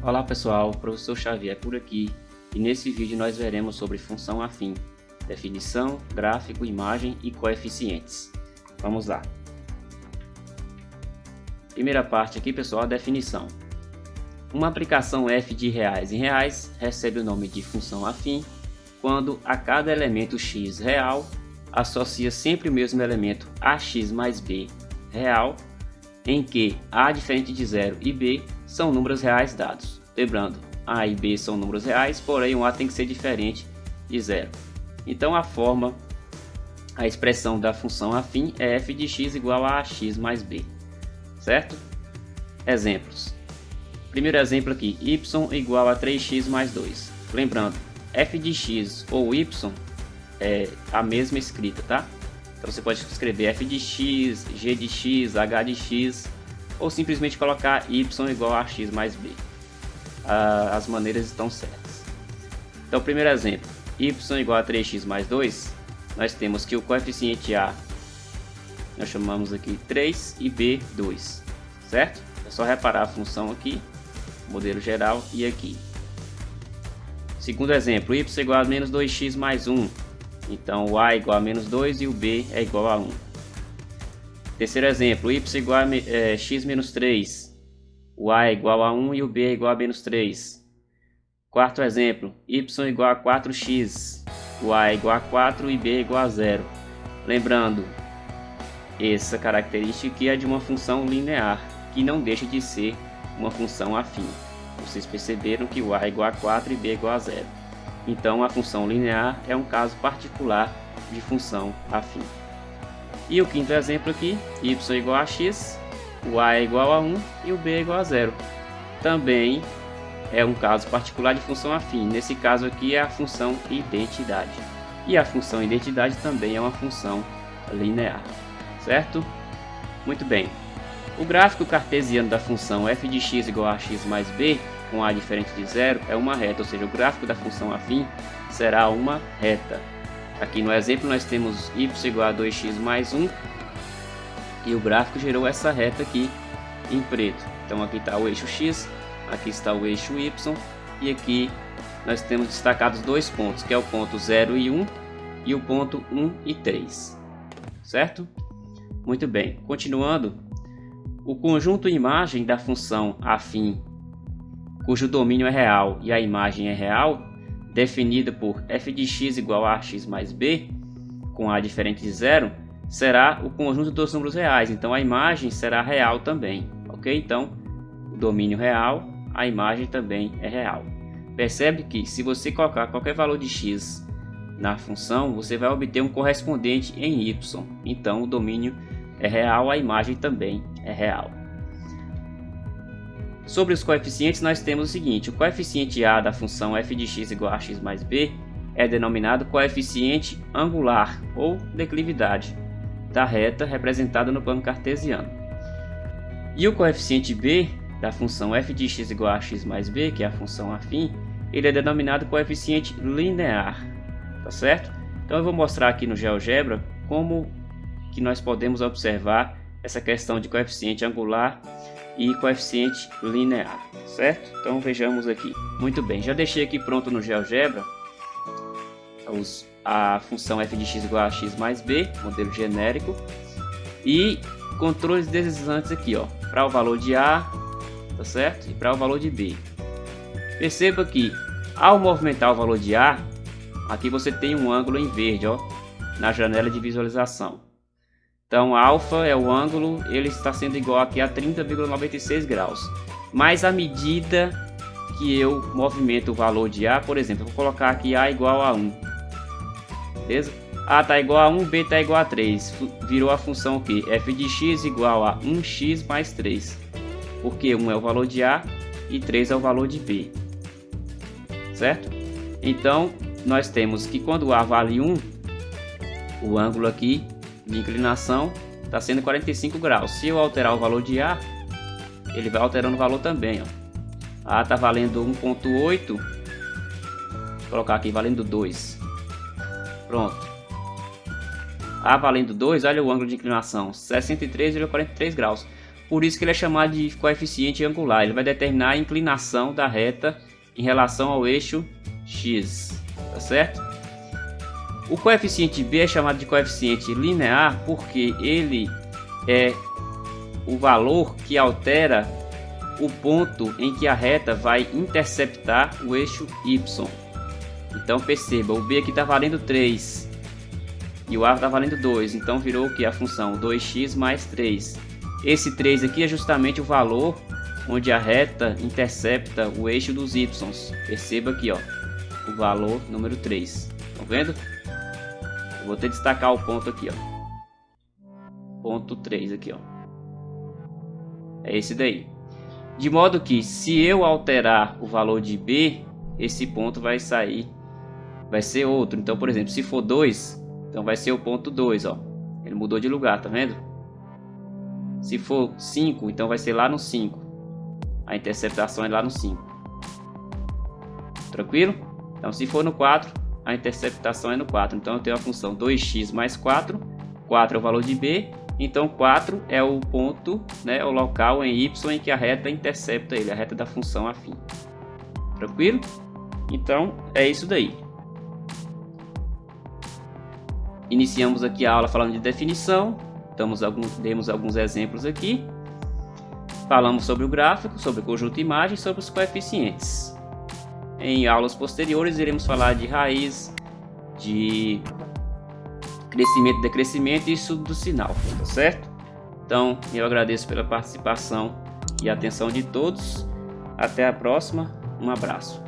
Olá pessoal, professor Xavier por aqui e nesse vídeo nós veremos sobre função afim, definição, gráfico, imagem e coeficientes. Vamos lá. Primeira parte aqui pessoal, a definição. Uma aplicação f de reais em reais recebe o nome de função afim quando a cada elemento x real associa sempre o mesmo elemento ax mais b real, em que a diferente de 0 e b são números reais dados. Lembrando, a e b são números reais, porém o a tem que ser diferente de 0. Então a expressão da função afim é f de x igual a ax mais b, certo? Exemplos. Primeiro exemplo aqui, y igual a 3x mais 2. Lembrando, f de x ou y é a mesma escrita, tá? Então você pode escrever f de x, g de x, h de x, ou simplesmente colocar y igual a x mais b. As maneiras estão certas. Então, primeiro exemplo, y igual a 3x mais 2, nós temos que o coeficiente a nós chamamos aqui 3 e b 2, certo? É só reparar a função aqui, modelo geral e aqui. Segundo exemplo, y igual a menos 2x mais 1. Então o a é igual a menos 2 e o b é igual a 1. Terceiro exemplo, y igual a x menos 3. O a é igual a 1 e o b é igual a menos 3. Quarto exemplo, y igual a 4x. O a é igual a 4 e b é igual a 0. Lembrando, essa característica aqui é de uma função linear, que não deixa de ser uma função afim. Vocês perceberam que o a é igual a 4 e b é igual a 0. Então a função linear é um caso particular de função afim. E o quinto exemplo aqui, y igual a x, o a é igual a 1 e o b é igual a 0. Também é um caso particular de função afim. Nesse caso aqui é a função identidade. E a função identidade também é uma função linear, certo? Muito bem. O gráfico cartesiano da função f de x igual a x mais b com a diferente de 0 é uma reta, ou seja, o gráfico da função afim será uma reta. Aqui no exemplo nós temos y igual a 2x mais 1 e o gráfico gerou essa reta aqui em preto. Então aqui está o eixo x, aqui está o eixo y e aqui nós temos destacados dois pontos, que é o ponto 0 e 1 e o ponto 1 e 3, certo? Muito bem, continuando, o conjunto imagem da função afim cujo domínio é real e a imagem é real, definida por f de x igual a x mais b, com a diferente de 0, será o conjunto dos números reais. Então a imagem será real também, ok? Então o domínio real, a imagem também é real. Percebe que se você colocar qualquer valor de x na função, você vai obter um correspondente em y. Então o domínio é real, a imagem também é real. Sobre os coeficientes nós temos o seguinte, o coeficiente a da função f de x igual a x mais b é denominado coeficiente angular ou declividade da reta representada no plano cartesiano. E o coeficiente b da função f de x igual a x mais b, que é a função afim, ele é denominado coeficiente linear, tá certo? Então eu vou mostrar aqui no GeoGebra como que nós podemos observar essa questão de coeficiente angular e coeficiente linear, certo? Então vejamos aqui. Muito bem, já deixei aqui pronto no GeoGebra a função f de x igual a x mais b, modelo genérico, e controles deslizantes aqui, ó, para o valor de a, tá certo? E para o valor de b. Perceba que ao movimentar o valor de a, aqui você tem um ângulo em verde, ó, na janela de visualização. Então, alfa é o ângulo, ele está sendo igual aqui a 30,96 graus. Mas à medida que eu movimento o valor de A, por exemplo, eu vou colocar aqui A igual a 1. Beleza? A está igual a 1, B está igual a 3. Virou a função o quê? F de x igual a 1x mais 3. Porque 1 é o valor de A e 3 é o valor de B. Certo? Então, nós temos que quando A vale 1, o ângulo aqui de inclinação está sendo 45 graus. Se eu alterar o valor de A, ele vai alterando o valor também, ó. A está valendo 1.8, vou colocar aqui valendo 2. Pronto. A valendo 2, olha o ângulo de inclinação, 63,43 graus. por isso que ele é chamado de coeficiente angular. Ele vai determinar a inclinação da reta em relação ao eixo x, tá certo? O coeficiente b é chamado de coeficiente linear porque ele é o valor que altera o ponto em que a reta vai interceptar o eixo y. Então perceba, o b aqui está valendo 3 e o a está valendo 2, então virou o que? A função 2x mais 3. Esse 3 aqui é justamente o valor onde a reta intercepta o eixo dos y. Perceba aqui, ó, o valor número 3. Estão vendo? Eu vou ter que destacar o ponto aqui, ó. Ponto 3 aqui, ó. É esse daí. De modo que se eu alterar o valor de b, esse ponto vai sair, vai ser outro. Então, por exemplo, se for 2, então vai ser o ponto 2, ó. Ele mudou de lugar, tá vendo? Se for 5, então vai ser lá no 5. A interceptação é lá no 5. Tranquilo? Então, se for no 4, a interceptação é no 4. Então, eu tenho a função 2x mais 4. 4 é o valor de b. Então 4 é o ponto, né, o local em y em que a reta intercepta ele, a reta da função afim. Tranquilo? Então é isso daí. Iniciamos aqui a aula falando de definição. Demos alguns exemplos aqui. Falamos sobre o gráfico, sobre o conjunto de imagens, sobre os coeficientes. Em aulas posteriores iremos falar de raiz, de crescimento, decrescimento e estudo do sinal, tá certo? Então, eu agradeço pela participação e atenção de todos. Até a próxima. Um abraço.